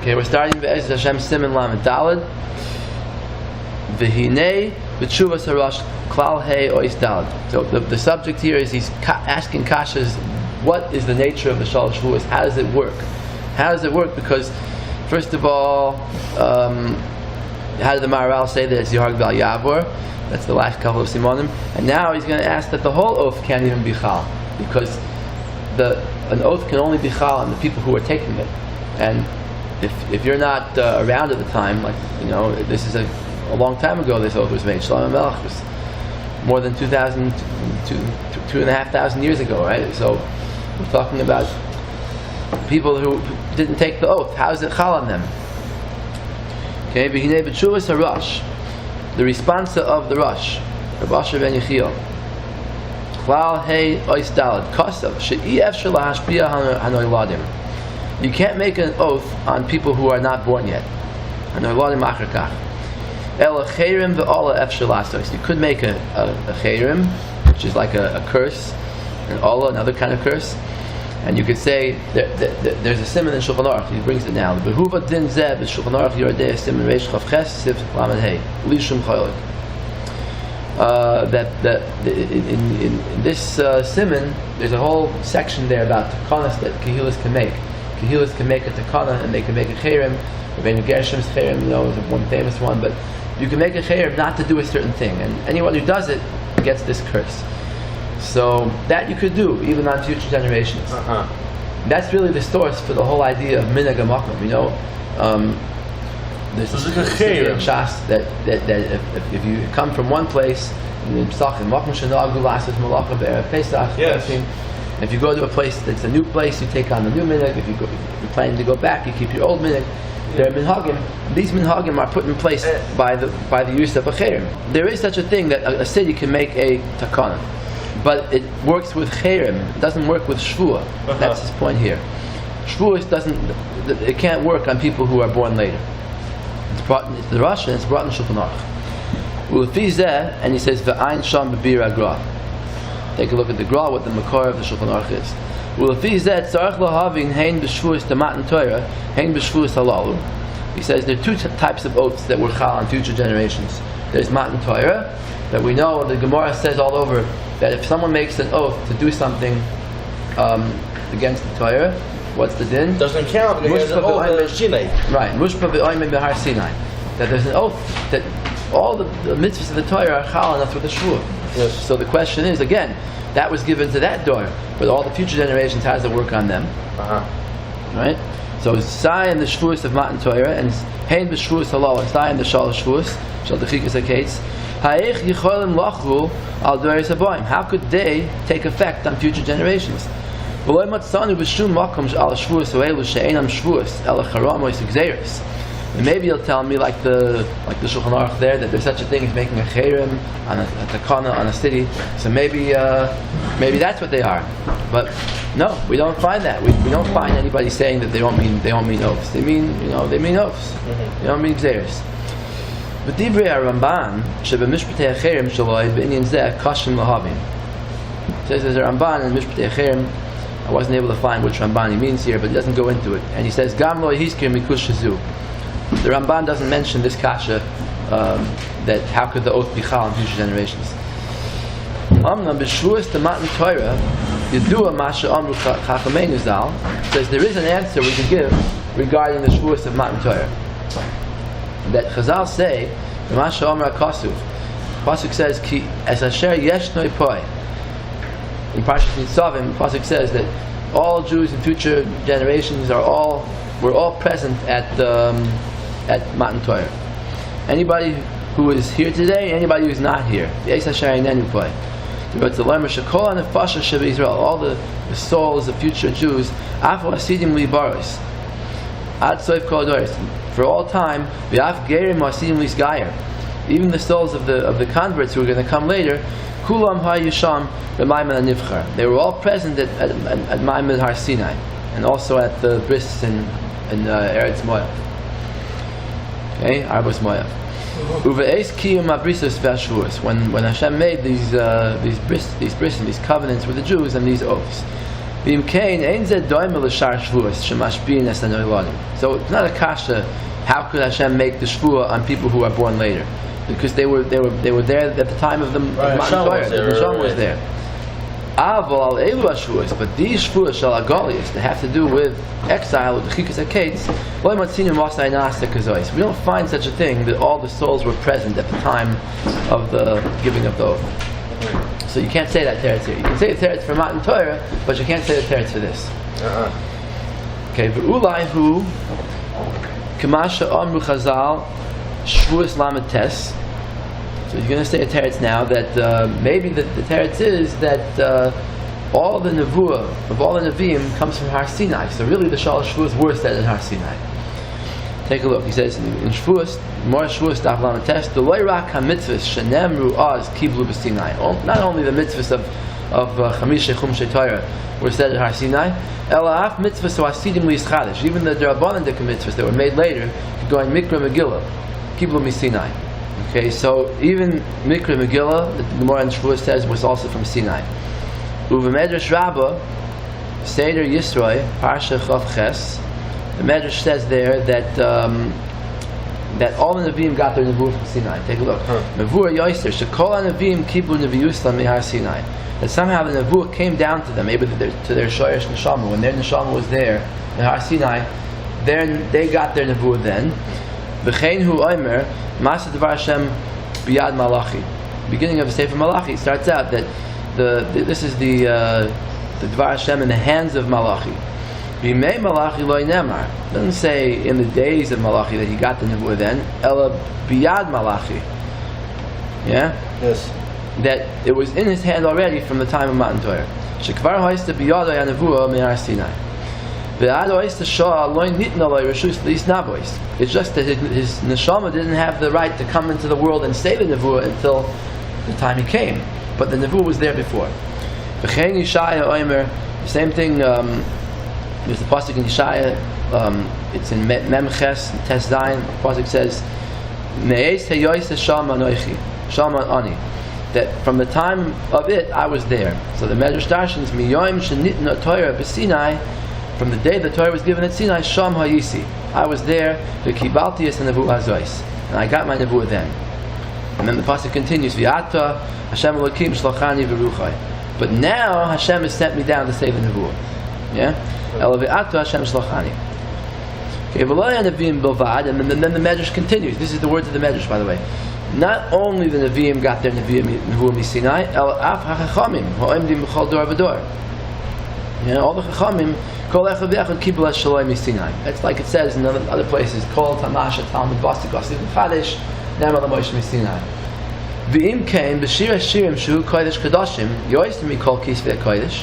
Okay, we're starting with Hashem Siman Lamed Daled. V'hinei b'tshuvas harash klal hey ois daled. So the subject here is he's asking kashas, what is the nature of the Shalosh Shevuos? How does it work? How does it work? Because first of all, how did the Maamar say that it's Yihar Gal Yavor? That's the last couple of Simanim. And now he's going to ask that the whole oath can't even be chal, because an oath can only be chal on the people who are taking it. And if you're not around at the time, like, you know, this is a long time ago this oath was made. Shlomo Melech was more than 2,500 years ago, right? So we're talking about people who didn't take the oath. How is it chal on them? Okay, B'hinei b'tshuvas harash, the responsa of the Rosh, Rabbi ben Yechiel. Klal hey ois daled kosav she'i efshar lahashpia hanoyladim. You can't make an oath on people who are not born yet. Hanoyladim achar kach. El chayrim ve'ola efshar lasos. You could make a chayrim, which is like a curse, an ola, another kind of curse. And you could say there's a Siman in Shulchan Aruch. He brings it now. Behuva din zeh b'Shulchan Aruch Yordei Siman Reish Chav Ches Siv Lamed Hey Lishum Cholik. In this Siman, there's a whole section there about takanas that Kehilas can make. Kehilas can make a takana and they can make a chayrim. Rabbi Gershom's chayrim, you know, is one famous one. But you can make a chayrim not to do a certain thing, and anyone who does it gets this curse. So that you could do even on future generations. That's really the source for the whole idea of minhag hamakom. You know, there's a shas that if you come from one place, if you go to a place that's a new place, you take on the new minhag. If you're planning to go back, you keep your old minhag. There are minhagim. These minhagim are put in place by the use of a chayrim. There is such a thing that a city can make a takana, but it works with chayrim. It doesn't work with shvua. That's his point here. Shevuos it can't work on people who are born later. It's brought in the Rosh and it's brought in Shulchan Aruch. And he says v'ayin sham b'bir agra. Take a look at the gra, what the makor of the Shulchan Aruch is. He says there are two types of oaths that were chal on future generations. There's matan Torah, that we know the Gemara says all over that if someone makes an oath to do something against the Torah, what's the din? Doesn't count because there's an oath Sinai. Right, Mushpa v'oimim b'har Sinai. That there's an oath that all the mitzvahs of the Torah are chal, and that's with the Shevuos. Yes. So the question is, again, that was given to that door, but all the future generations has to work on them. Right? So it's Sai in the Shevuos of Matan Torah, and Hein b'Shvuos halal, and Sai in the Shalosh Shevuos, Shal Dechikas HaKetz. Ha'ech yicholim lachru al doris haboim. How could they take effect on future generations? V'loi matzanu b'shum makom al Shevuos ha'elu she'enam Shevuos el ha'charam ha'isugzeris. And maybe you'll tell me, like the Shulchan Aruch there, that there's such a thing as making a chayrim on a takana on a city. So maybe that's what they are. But no, we don't find that. We don't find anybody saying that they don't mean oaths. They mean oaths. They don't mean gzeres. But divrei Ramban shebe mishpatei chayrim shaloi b'inyan zeh kashim lahavim. Says there's a Ramban in mishpatei chayrim. I wasn't able to find which Ramban he means here, but he doesn't go into it. And he says gam lo hiskir mikush shazu. The Ramban doesn't mention this kasha, that how could the oath be chal in future generations. Amnam b'shvuos to matan Torah yedua masha amru chachameinu zal says there is an answer we can give regarding the Shevuos of matan Torah. That Chazal say the masha amru kasuv. Pasuk says ki es asher yeshnoi poi. In Parshas Nitzavim, Pasuk says that all Jews in future generations we're all present at Matan Torah. Anybody who is here today, anybody who is not here. All the souls of future Jews, for all time, even the souls of the converts who are going to come later, they were all present at Maamar Har Sinai, and also at the bris in Eretz Moav. Okay, Arbos Moav. When Hashem made these bris and these covenants with the Jews and these oaths, So it's not a kasha. How could Hashem make the shvuah on people who are born later? Because they were there at the time of the Matan Torah. The Neshama was there. But these shvuah shal agolius, they have to do with exile, with the chikas akates. We don't find such a thing that all the souls were present at the time of the giving of the oath. So you can't say that teretz here. You can say the teretz for Matan Torah, but you can't say the teretz for this. Okay, v'ulai hu kamasha amru chazal shvuas lamed tes. So you're going to say a teretz now that maybe the teretz is that all the nevuah of all the neviim comes from Har Sinai. So really the Shalosh Shevuos were said in Har Sinai. Take a look. He says in Shevuos, more Shevuos daf lamed tes, the loyrak ha-mitzvahs shenemru az kiblu b'Sinai. Not only the mitzvahs of Chamisha Chumshei Torah were said at Har Sinai, ela af mitzvahs hasidim liyischadish. Even the Drabanan mitzvahs that were made later, going Mikra Megillah, kiblu miSinai. Okay, so even Mikra Megillah, the Gemara in Shevuos says, was also from Sinai. Uve Medrash Rabbah, Seder Yisroi, Parsha Chav Ches. The Medrash says there that that all the Nevi'im got their Nevuah from Sinai. Take a look. Nevuah Yoister, Shekol HaNevi'im Kiblu Nevi'uslam Mihar Sinai. That somehow the Nevuah came down to them, maybe to their Shoyesh Neshama. When their Neshama was there in Har Sinai, they got their Nevuah then. V'chein hu oimer, Masa Devar Hashem Biyad Malachi. Beginning of the Sefer Malachi starts out that this is the Devar Hashem in the hands of Malachi. B'mei Malachi loy nemar. Doesn't say in the days of Malachi that he got the Nevuah then. Ela Biyad Malachi. Yeah? Yes. That it was in his hand already from the time of Matan Torah. Shekvar hoista Biyad Nevuah Mehar Sinai. It's just that his neshama didn't have the right to come into the world and say the nevuah until the time he came, but the nevuah was there before. The same thing. There's the pasuk in Yeshaya. It's in Memches Tes Zayin. The pasuk says, that from the time of it I was there. So the Medrash darshans miyoyim shenitna Torah b'Sinai. From the day the Torah was given at Sinai, Sham Hayisi, I was there, the Kibaltius and Nevuah Hazois, and I got my Nevuah then. And then the pasuk continues, V'ata Hashem Elokim Shlachani V'ruchai. But now Hashem has sent me down to say the Nevuah. Yeah? Ela V'ata Hashem Shlachani. Okay, V'loya Nevi'im Bilvad, and then the Medrash continues. This is the words of the Medrash, by the way. Not only the Nevi'im got their Nevuah Misinai, Ela Af HaChachamim Ha'omdim B'chol Dor V'dor. All the Chachamim. That's like it says in other places. Kol Tamasha Talmud Bastikos Chadesh Nemar LaMoshe Misinai. V'im came b'shir Shirim Shu Kodesh Kadashim Yoistim Mikol Kisvei Kodesh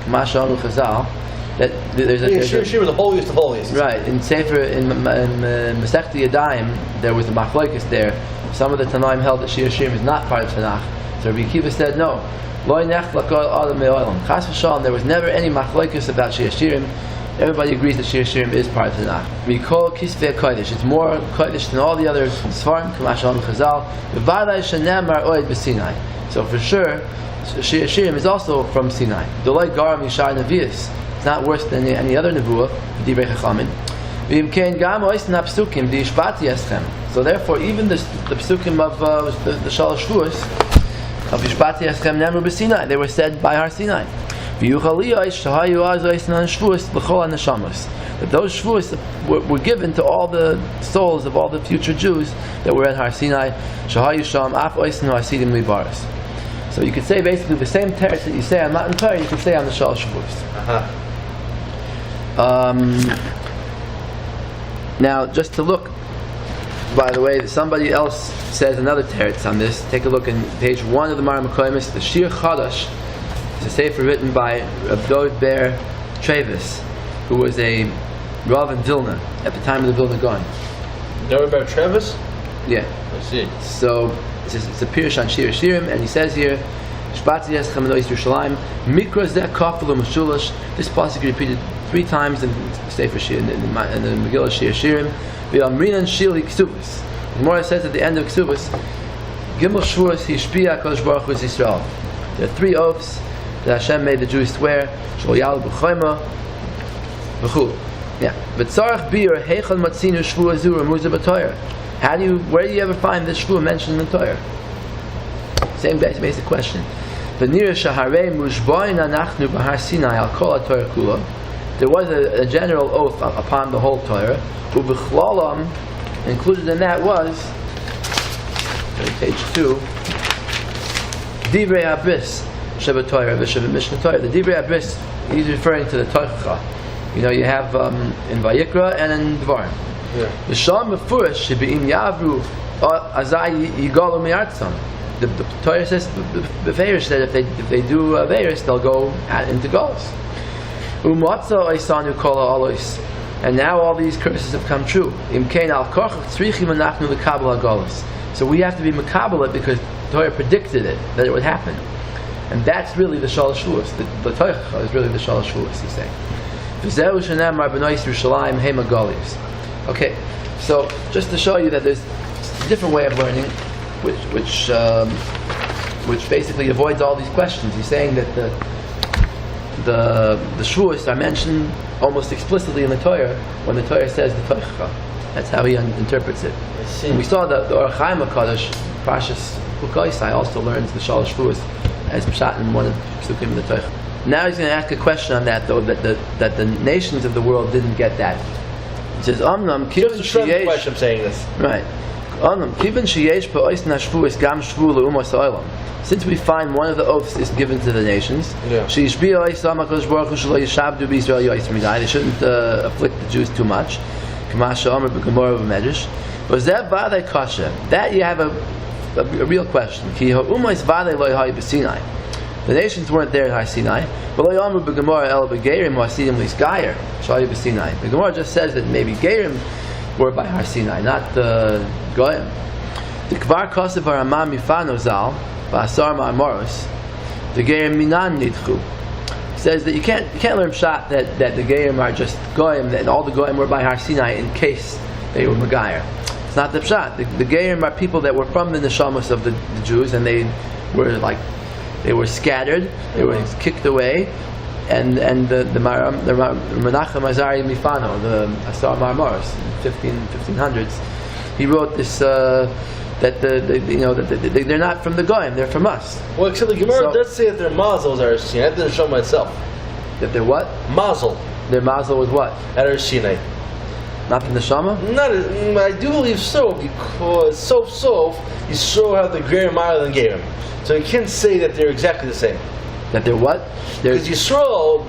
Kamasha Anu Chazal. That there's Shiur the holiest of holiest. Right in Sefer in Masechta Yadayim there was a machlokes there. Some of the Tanaim held that Shir Shirim is not part of Tanakh. So Rabbi Akiva said no. Chas v'shalom, there was never any machlokes about Shir Shirim. Everybody agrees that Shir Shirim is part of the Tanakh. Mikol Kisvei Kodesh, it's more Kodesh than all the other Sfarim. Kamashal Chazal. V'vaday shenemar oed b'Sinai. So for sure, Shir Shirim is also from Sinai. Dolay garam yishar nevius. It's not worse than any other nevuah. Divrei Chachamim. V'imkein gam oisna psukim v'yishpati eschem. So therefore, even the psukim of the Shalosh Shevuos. They were said by Har Sinai. That those Shevuos were given to all the souls of all the future Jews that were at Har Sinai. So you could say basically the same teretz that you say on Matan Torah, you could say on the Shalosh Shevuos. Now, just to look. By the way, somebody else says another teretz on this. Take a look in page 1 of the Maamar Mekoymis. The Shir Chalosh is a sefer written by Rabbi Ber Travis, who was a Rav in Vilna at the time of the Vilna Gaon. Rabbi Ber Travis? Yeah. I see. So it's a pirush on Shir Shirim, and he says here, Shpatzi Eschem Enois Yerushalayim Mikra Zeh Kafel U'Meshulash. This pasuk repeated 3 times in Sefer Shir in the Megillah Shir Shirim. The Gemara says at the end of Ksubas, Gimel Shvuos Hishpia Kodesh Baruch Hu Yisrael. There are 3 oaths that Hashem made the Jews swear, Shol Yal B'Choyma, V'chul. Yeah. V'tzarech bir heichal matzinu shvua zu remuza b'Torah. Where do you ever find this shvua mentioned in the Torah? Same basic question. V'nira shaharei mushbayin anachnu b'Har Sinai al kol HaTorah kula. There was a general oath upon the whole Torah. U'b'chlalam, included in that was, page 2, Divrei Abris Sheba Torah v'Sheba Mishnah Torah. The Divrei Abris, he's referring to the Torah. You have in Vayikra and in Dvarim. The Shalom Mefurish Shebe'im Yavru Azai Yigalu Mi'artzam. The Torah says Beferish that if they do Averis, they'll go into Golos. Umatza Oisanu Kola Alois. And now all these curses have come true. Imkein al Koch Tzrichim Anachnu L'Kabel HaGolos. So we have to be Makabel because Torah predicted it, that it would happen. And that's really the Shalosh Shevuos. The Torah is really the Shalosh Shevuos, he's saying. Okay, so just to show you that there's a different way of learning, which basically avoids all these questions. He's saying that the Shevuos are mentioned almost explicitly in the Torah when the Torah says the Torah. That's how he interprets it. And we saw that the Or Chaim HaKadosh, Parshas Hukaisai, also learns the Shalosh Shevuos as Pshat in one of the Psukim in the Torah. Now he's going to ask a question on that, though, that the nations of the world didn't get that. He says, "Omnam kivin sheyesh." I'm saying this. Right. Omnam kivin sheyesh pa'ois nashvuos gam shvu leumos ha'olam. Since we find one of the oaths is given to the nations, sheishbiya oisam hakadosh baruch hu shelo yishabdu b'Yisrael yoyis midai. They shouldn't afflict the Jews too much. Kamasha Omer b'Gemara b'Medrash. Was that v'adei kasha? That you have a real question. Ki ha'umois v'adei lo yahai b'Sinai. The nations weren't there at Har Sinai. But the Gemara just says that maybe Gerim were by Har Sinai, not the Goyim. The Kvar Kosev Aramam Mifano Zal, Ba'asar Ma'amoros, the Gerim Minan Nidchu. Says that you can't learn Pshat that the Gerim are just Goyim, and all the Goyim were by Har Sinai in case they were Megayer. It's not the Pshat. The Gerim are people that were from the Neshamos of the Jews, and they were scattered, they were kicked away, and the Menachem Azari Mifano, the Asar Marmaros, 1500s, he wrote this that they're not from the Goyim, they're from us. Well, except the Gemara does say that their mazals are Sinai. That didn't show myself. That they're what? Mazel. Their mazel was what? At Har Sinai. Not from the Shama? I do believe so, because Sof Yisrael have the greater mile than Gerim. So you can't say that they're exactly the same. That they're what? Because Yisrael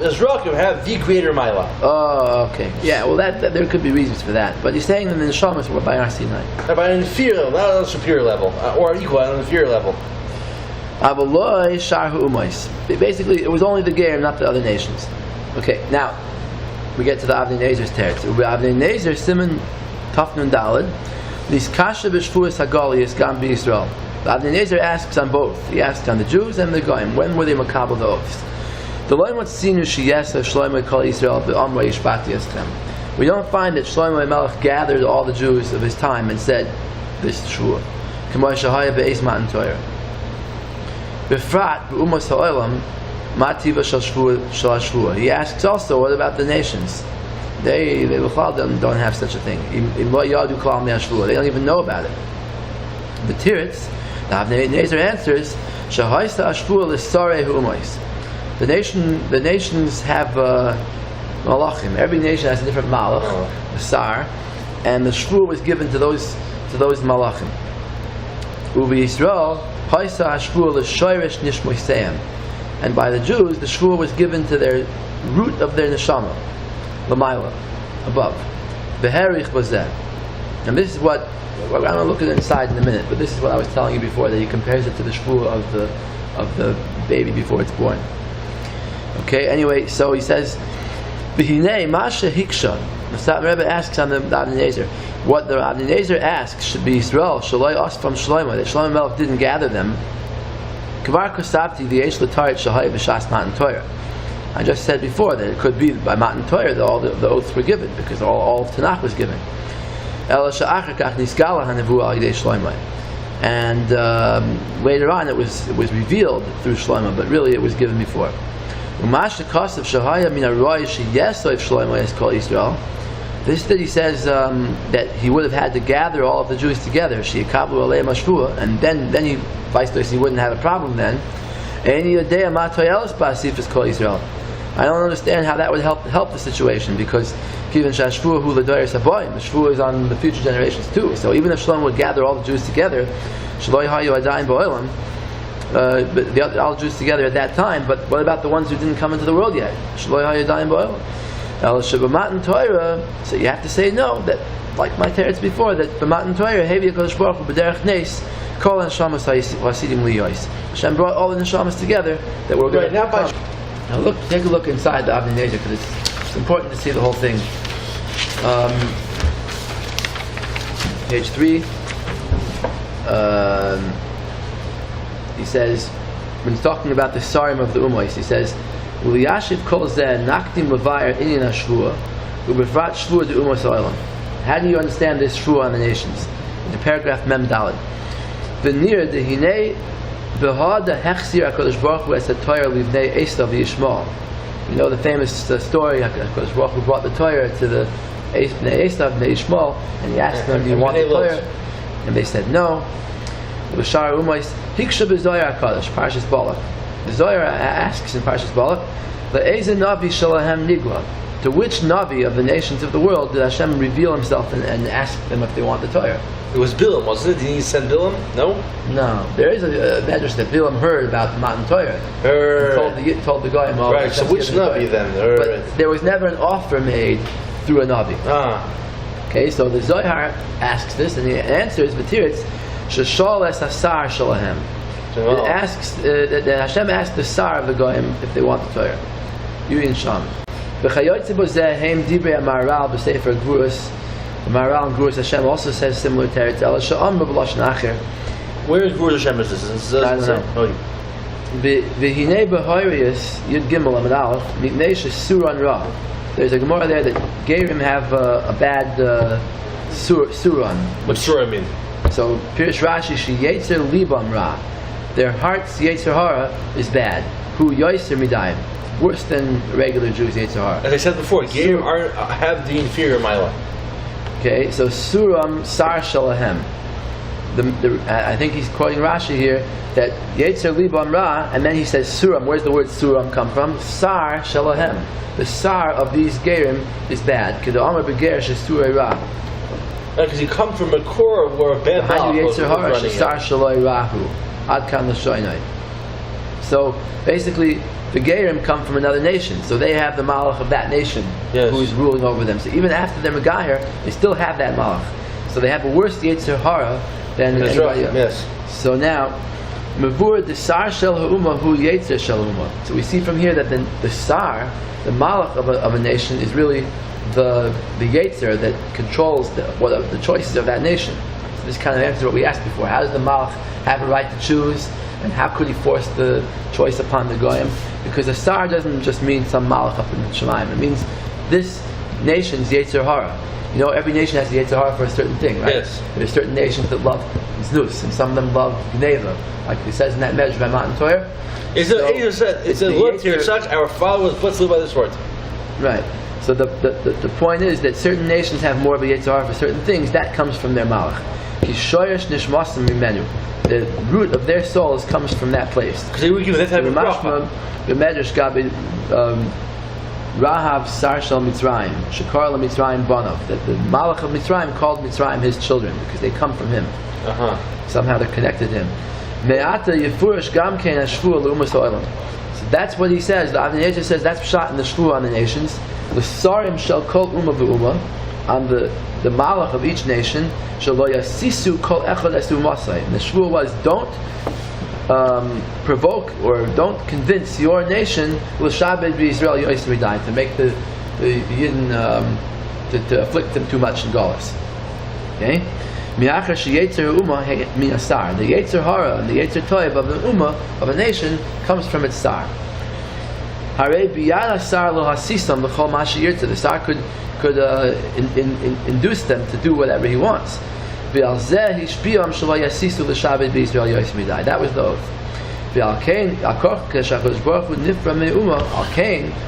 have the greater Mila. Oh, okay. Yeah, well, that there could be reasons for that. But he's saying that the Neshamas were by Har Sinai. By an inferior level, not on a superior level, or equal, on an inferior level. Avaloi Sharhu Umais. Basically, it was only the Gerim, not the other nations. Okay, now, we get to the Avnei Nezer's territory. Avnei Nezer, Siman, Tafnun Dalad, Nis Kasha B'Shvuos Hagali is Gam B'Yisrael. Avnei Nezer asks on both. He asks on the Jews and the Goyim. When were they makabel the oaths? The Loim Watzinu Sheyesa Shlomo Kol Yisrael B'Amrei Yishbati Eschem. We don't find that Shlomo Melech gathered all the Jews of his time and said this shvua. K'moi Shahaya Be'ez Matan Torah. B'frat B'Umos Ha'olam Mativa Shal Shvua. He asks also, what about the nations? They don't have such a thing. They don't even know about it. The Tiritz, the Avnei Nezer answers, Shahaista Ashvua L'Sarei Hu'umois. The nations have malachim. Every nation has a different malach, the sar, and the shvua was given to those malachim. Uvi Yisrael, Haisa Ashvua L'Shoirish Nishmoiseim. And by the Jews, the shvua was given to their root of their neshama, l'mayla, above. Beherich bazeh. And this is what I'm going to look at inside in a minute, but this is what I was telling you before, that he compares it to the shvua of the baby before it's born. Okay, anyway, so he says, V'hinei Masha Hiksha. The Rebbe asks on the Avnei Nezer, what the Avnei Nezer asks should be Yisrael, Shaloi Os from Shlomo, that Shlomo Melech didn't gather them. Kvar Kosavti V'yesh L'tarit Shahai V'shas Matan Torah. I just said before that it could be by Matan Torah that all the oaths were given, because all of Tanakh was given. and later on it was revealed through Shlomo, but really it was given before. This that he says that he would have had to gather all of the Jews together, and then he vice versa, he wouldn't have a problem then. I don't understand how that would help the situation, because the Shvuah is on the future generations too. So even if Shlomo would gather all the Jews together, but all the Jews together at that time, but what about the ones who didn't come into the world yet? So you have to say no, that like my teretz before, that b'matan Torah hevi HaKadosh Baruch Hu b'derech nes kol neshamas hasidim liyos. Hashem brought all the neshamas together that we're going to come. Now take a look inside the Avnei Nezer, because it's important to see the whole thing. Page 3. He says, when he's talking about the sarim of the Ummos, he says, "Uliyashiv kol zeh nakdim levayer inyan hashvuah ubefrat shvuah de Ummos ha'olam." How do you understand this shvuah on the nations? In the paragraph Mem Daled. V'nir dehinei behada hechsir HaKadosh Baruch Hu es haTorah livnei Esav v'Yishmael. You know the famous story, HaKadosh Baruch Hu brought the Torah to the Bnei Esav, Bnei Yishmael, and he asked them, "Do you want the Torah?" And they said no. B'shar Ummos Hiksha b'Zohar HaKadosh, Parshas Balak. The Zohar asks in Parshas Balak, "Le'ezeh navi shalahem nigla?" To which navi of the nations of the world did Hashem reveal Himself and ask them if they want the Torah? It was Bilam, wasn't it? Did he send Bilam? No. No. There is a medrash that Bilam heard about the Matan Torah. Told the guy. Right. So which navi then? But there was never an offer made through a navi. Okay. So the Zohar asks this, and the answer is V'tiritz Sheshol es hasar shalahem. It asks that Hashem asked the sar of the goyim if they want the Torah. Yuyin Sham. V'chayotze bozeh heim divrei Maamar b'Sefer Gvuros. The Maharal in Gvuros Hashem also says similar teretz. Ela she'am b'Lashon acher. Where is Gvuros Hashem? Is this? I don't know. V'hinei b'hoirius Yud Gimel Amud Aleph mitnei shesuran ra. There's a Gemara there that Gerim have a bad suran. What's suran mean? So Pirish Rashi she yetzer libam ra. Their heart's yetzer hara is bad. Who yoyser midayim, worse than regular Jews yetzer hara. As I said before, Gerim have the inferior mila. Okay, so suram sar shalahem. I think he's quoting Rashi here that yetzer libam ra, and then he says suram. Where's the word suram come from? Sar shalahem. The sar of these gerim is bad. Kedu amar beger shesurei ra. Because you come from a core where a bad malach was running. So basically, the Gerim come from another nation, so they have the malach of that nation who is ruling over them. So even after they're Megayer, they still have that malach. So they have a worse Yetzer Hara than anybody else. Yes. So now, Mavur the Sar Shel Ha'uma Hu Yetzer Shel Ha'uma. So we see from here that the Sar, the malach of a nation, is really the Yetzer that controls the choices of that nation. So this kind of answers what we asked before. How does the Malach have a right to choose, and how could he force the choice upon the Goyim? Because a Sar doesn't just mean some Malach up in the Shemaim. It means this nation's Yetzer Hara. You know, every nation has the Yetzer Hara for a certain thing, right? Yes. There's certain nations that love Znus, and some of them love Gneva. Like it says in that measure by Matan Torah. It's a word here, such our father was blessed by this word. Right. So the point is that certain nations have more of a Yetzer Hara for certain things. That comes from their Malach. The root of their souls comes from that place. Because they would give that type of bracha. Rahav Sar Shel Mitzrayim, Shekar LaMitzrayim Banav. That the Malach of Mitzrayim called Mitzrayim his children because they come from him. Somehow they're connected to him. Me'ata Yefurish Gam Kein Hashvuah L'Umas Ha'olam. So that's what he says. The Avnei Nezer says that's shot in the Shvuah on the nations. The Sarim shall kol Umma v'Umma, on the Malach of each nation, shall lo yasisu kol echad esu masai. And the Shvuah was, don't provoke or don't convince your nation l'shabed b'Yisrael yoyser midayim, to make the Yidden to afflict them too much in Galus. Okay. Mi'achar sheyetzer Umma min asar. The Yetzer Hara and the Yetzer Toiv of the Umma of a nation comes from its sar. Hare biyad asar lo hasisam l'chol ma sheyirtza. The sar could induce them to do whatever he wants. That was the oath. Al-Quds,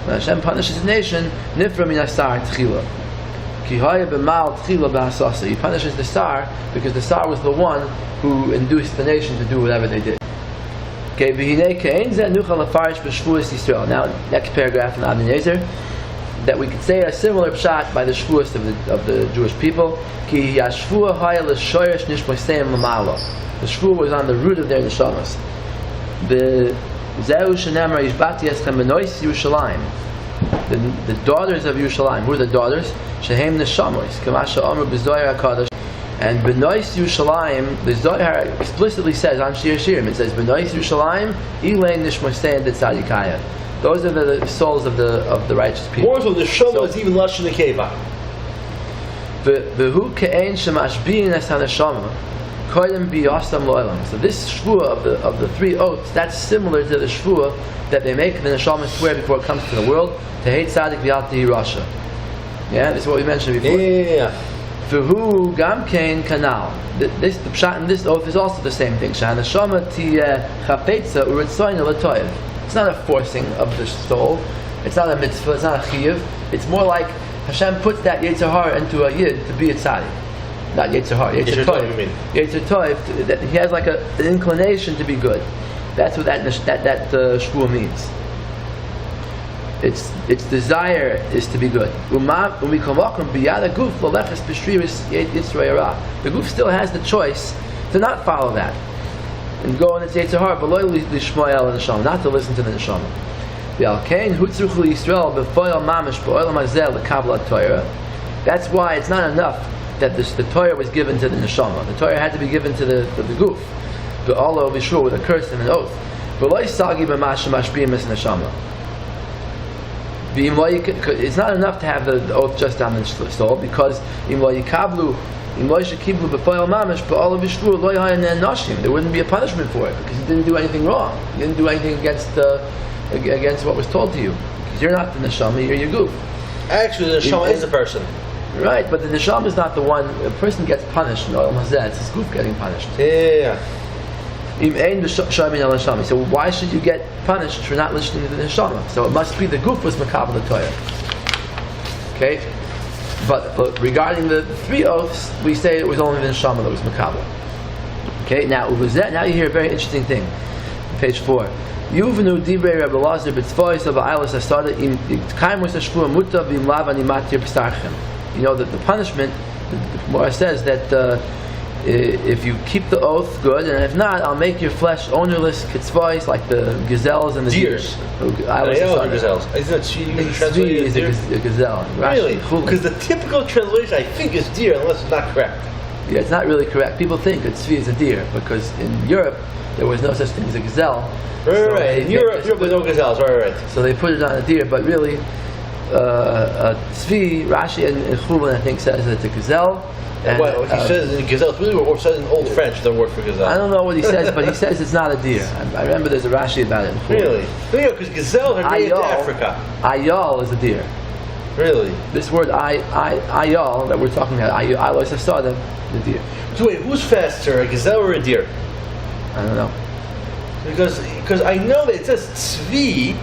when Hashem punishes his nation, he punishes the Sar because the Sar was the one who induced the nation to do whatever they did. Okay, now, next paragraph in Abnezer, that we could say a similar pshat by the Shevuos of the Jewish people. The Shevuah was on the root of their neshamas. The daughters of Yerushalayim. Who are the daughters? Shehem Neshamos, Kamasha Amr B'Zohar HaKadosh. And B'nois Yerushalayim, the Zohar explicitly says on Shir Shirim, it says B'nois Yerushalayim, Ilain Nishmosein de Tzadikaya. Those are the souls of the righteous people. More so, the Shoma is even less than the Keva. V'hu ke'ein shemashbiin es haneshama, koyim biyasam lo'elam. So this Shevuah of the three oaths, that's similar to the Shevuah that they make the neshama swear before it comes to the world, to hate tzaddik v'yal tihi rasha. Yeah, this is what we mentioned before. Yeah. V'hu gam kein kanal. The pshat in this oath is also the same thing. Sh'haneshama tiyeh chapetza u'ritzoyna l'toyev. It's not a forcing of the soul. It's not a mitzvah. It's not a chiyuv. It's more like Hashem puts that Yetzer Hara into a yid to be a tzaddik. Not Yetzer Hara. Yetzer Toiv. Yetzer Toiv. That he has like an inclination to be good. That's what that Shevuah means. Its desire is to be good. The goof still has the choice to not follow that and go on its Yetzer Hara, but not to listen to the neshama. That's why it's not enough that the Torah was given to the neshama. The Torah had to be given to the goof. But Allah will be sure with a curse and an oath. It's not enough to have the oath just on the soul, because there wouldn't be a punishment for it, because you didn't do anything wrong. You didn't do anything against what was told to you, because you're not the neshama, you're your goof. Actually, the neshama is a person. Right, but the neshama is not the one. A person gets punished. It's his goof getting punished. Yeah. So why should you get punished for not listening to the neshama? So it must be the goof was makabel the Torah. Okay, but regarding the three oaths, we say it was only the neshama that was makabel. Okay, now you hear a very interesting thing. Page 4. Yuvenu divrei Rabbi Lazar b'tzvois of ha'aylos asada im kaimus hashvuah mutav im lav ani matir b'sarchem. You know that the punishment, the Gemara says that if you keep the oath, good, and if not, I'll make your flesh ownerless, kitzvahs, like the gazelles and the deers. Gazelles. Isn't it translated as a gazelle. Really? Because the typical translation, I think, is deer, unless it's not correct. Yeah, it's not really correct. People think that tzvi is a deer, because in Europe, there was no such thing as a gazelle. Right. In Europe there were no gazelles. Right. So they put it on a deer, but really, tzvi, Rashi and Chulin, I think, says that it's a gazelle. And, what he says in gazelle, or says in Old French, the word for gazelle. I don't know what he says, but he says it's not a deer. I remember there's a Rashi about it. Really? Yeah, because gazelles are native to Africa. Ayal is a deer. Really? This word ayal that we're talking about, ayal is the deer. So wait, who's faster, a gazelle or a deer? I don't know. Because I know that it says tzvi,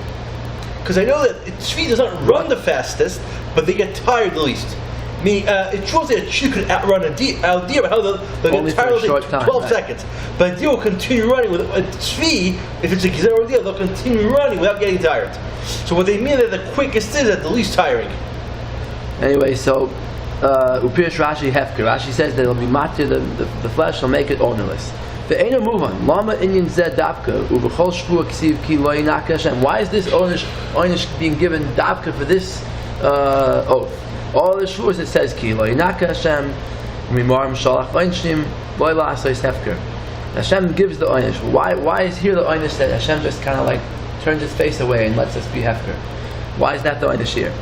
because I know that tzvi does not run the fastest, but they get tired the least. I mean, it shows that she could outrun a deer, but how they'll get tired in 12 seconds. But a deer will continue running with a tzvi. If it's a gazelle or a deer, they'll continue running without getting tired. So what they mean that the quickest is at the least tiring. Anyway, so Upirish Rashi Hefker. Rashi says that it'll be matir the flesh, will make it ownerless. The Eina Muvan, Lama Inyan Zed Davka, Ubechol Shvuah Ksiv Ki Lo Yinaka Hashem. Why is this oynish being given Davka for this oath? All the Shvuahs it says Ki Lo Yinaka Hashem, Mimarim Shalach Oynshim, Lo Yila'asais Hefker. Hashem gives the oynish. Why is here the oynish that Hashem just kind of like turns his face away and lets us be Hefker? Why is that the oynish here?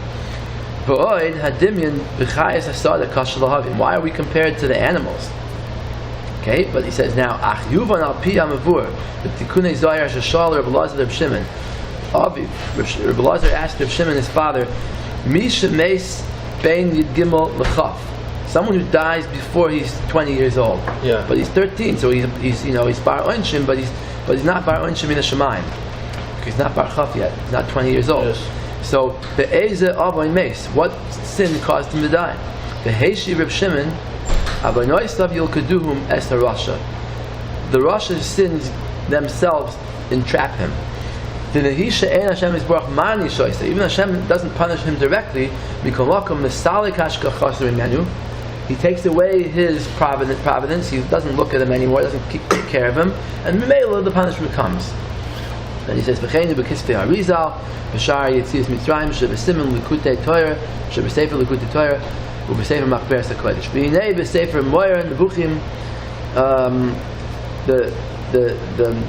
V'oid Hadimyan B'chayes Asada Kashal Havim. Why are we compared to the animals? Okay, but he says now, Ach Yuvan al Pi Amavur, the Tikunei Zayar Shashal Rabbi Lazar Reb Shimon. Aviv, Rabbi Lazar asked Reb Shimon, his father, Mi Shemeis Bein Yid Gimel L'Chaf. Someone who dies before he's 20 years old. Yeah. But he's 13, so he's bar onshim, but he's not bar onshim in the Shemayim. He's not bar chaf yet. He's not 20 years old. Yes. So the Eze Avoy Mace, what sin caused him to die? The Heishi Reb Shimon, Avoy Noisav Yilkaduhum Es Rasha. The Rasha's sins themselves entrap him. The Nehisha Ein Hashem is Baruch Mani Shoysa. Even Hashem doesn't punish him directly. Mikolakum Misalik Hashkachas Rimenu. He takes away his providence. He doesn't look at him anymore. Doesn't take care of him. And Mimela, the punishment comes. Then he says, "V'cheinu b'kisvei Arizal, v'shar Yetzias Mitzrayim, shebesimen Likutei Torah, shebesefer Likutei Torah, u'besefer Machberes HaKodesh. V'hinei b'sefer Moyer Nebuchim." The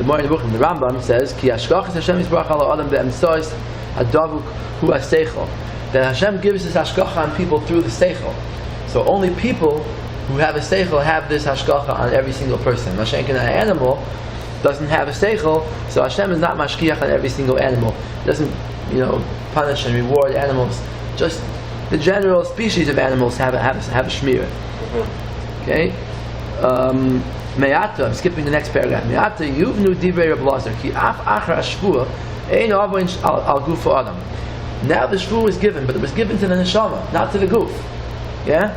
Moyer Nebuchim, the Rambam says, "Ki hashkachas Hashem yisbarach ala adam be'emtsois hadavuk hu haseichel." That Hashem gives His hashkacha on people through the seichel. So only people who have a seichel have this hashkacha on every single person. Mashenkin, an animal doesn't have a seichel, so Hashem is not mashkiach on every single animal. He doesn't, punish and reward animals. Just the general species of animals have a shmir. Okay. Me'ata, I'm skipping the next paragraph. Me'ata yuvnu divrei Reb Lazar ki af achar hashvua ein avoin al guf adam. Now the shvua was given, but it was given to the neshama, not to the guf. Yeah.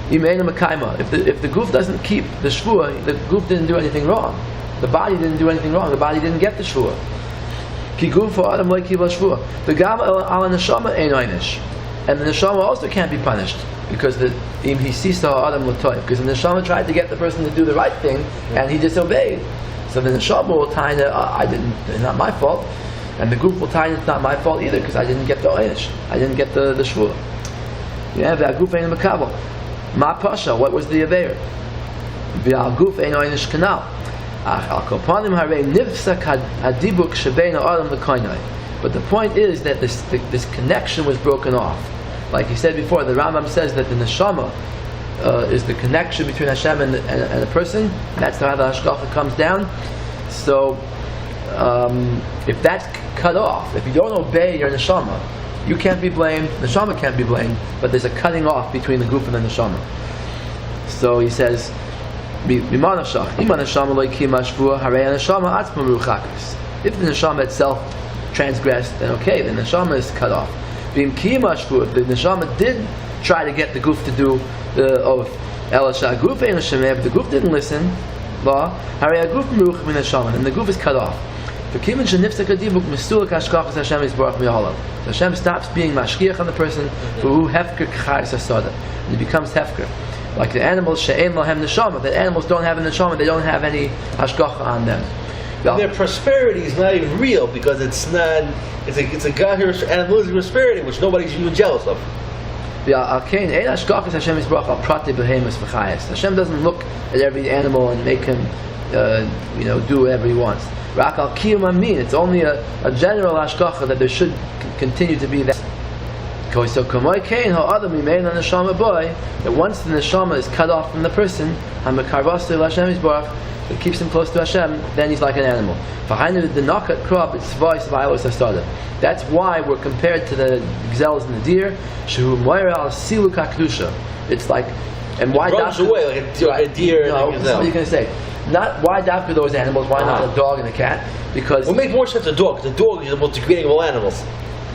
If the guf doesn't keep the shvua, the guf didn't do anything wrong. The body didn't do anything wrong. The body didn't get the shvua. Ki guf adam lo kiva shvua. The gam al neshama ein einish, and the neshama also can't be punished because he sees the adam l'toy, because the neshama tried to get the person to do the right thing and he disobeyed. So the neshama will tie it's not my fault, and the guf will tie it's not my fault either because I didn't get the einish. I didn't get the shvua. Yeah, the guf ein makabel. Ma pasha, what was the aver? V'al guf ein einish kanal. But the point is that this connection was broken off. Like you said before, the Rambam says that the neshama is the connection between Hashem and a person. That's how the hashkacha comes down. So if that's cut off, if you don't obey your neshama, you can't be blamed, the neshama can't be blamed, but there's a cutting off between the guf and the neshama. So he says, if the neshama itself transgressed, then okay, the neshama is cut off. If the neshama did try to get the guf to do the oath, but the guf didn't listen, then the guf is cut off. So Hashem stops being mashkiach on the person, and he becomes hefker. Like the animals, she'ein lohem neshama, that animals don't have a neshama, they don't have any hashgacha on them. Their prosperity is not even real because it's a God who's animalistic prosperity which nobody's even jealous of. Hashem doesn't look at every animal and make him do whatever he wants. It's only a general hashgacha that there should continue to be that. So that once the neshama is cut off from the person, it keeps him close to Hashem, then he's like an animal. That's why we're compared to the gazelles and the deer. It's like, and why runs away like a deer and a gazelle. What are you going to say? Not why after those animals, why not a dog and a cat? Because it would make more sense a dog, because the dog is the most degrading of all animals.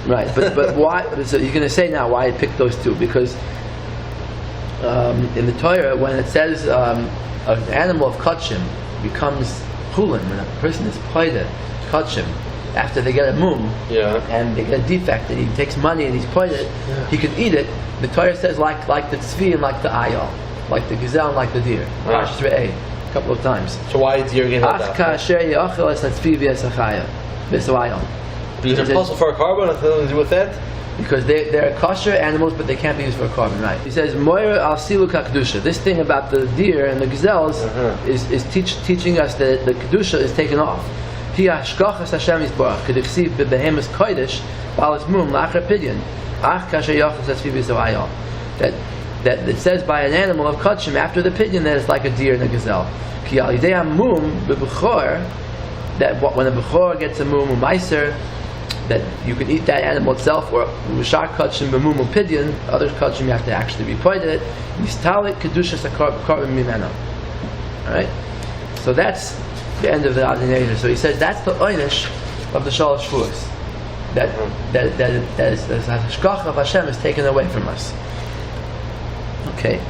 Right, but why? So you're going to say now why I picked those two, because in the Torah when it says an animal of kachim becomes chulin, when a person is poided kachim after they get a mum and they get a defect and he takes money and he's poided, he can eat it. The Torah says like the tzvi and like the ayal, like the gazelle and like the deer. A couple of times. So why did deer get held out? Because they're puzzle for a carbon, nothing to do with that? Because they're kosher animals, but they can't be used for a carbon, right? He says, Moira al silu kedusha. This thing about the deer and the gazelles is teaching us that the kedusha is taken off. Hi hashkachas Hashem yisborach k'dichsiv bebehemus kodesh balas mum la'achar pidyon ach kasher yachas asvi b'savayal. That it says by an animal of kachim after the pidyon that it's like a deer and a gazelle. Ki al yidei mum b'bechor, that when a bechor gets a mum meiser, that you can eat that animal itself, or Rishak Kachim B'Mumul Pidyon, other Kachim you have to actually be pointed it. Nistalik Kedushas HaKarban Mimeno. Alright? So that's the end of the Adonai. So he says that's the Oynish of the Shalosh Shevuos. That the Hashgacha of Hashem is taken away from us. Okay.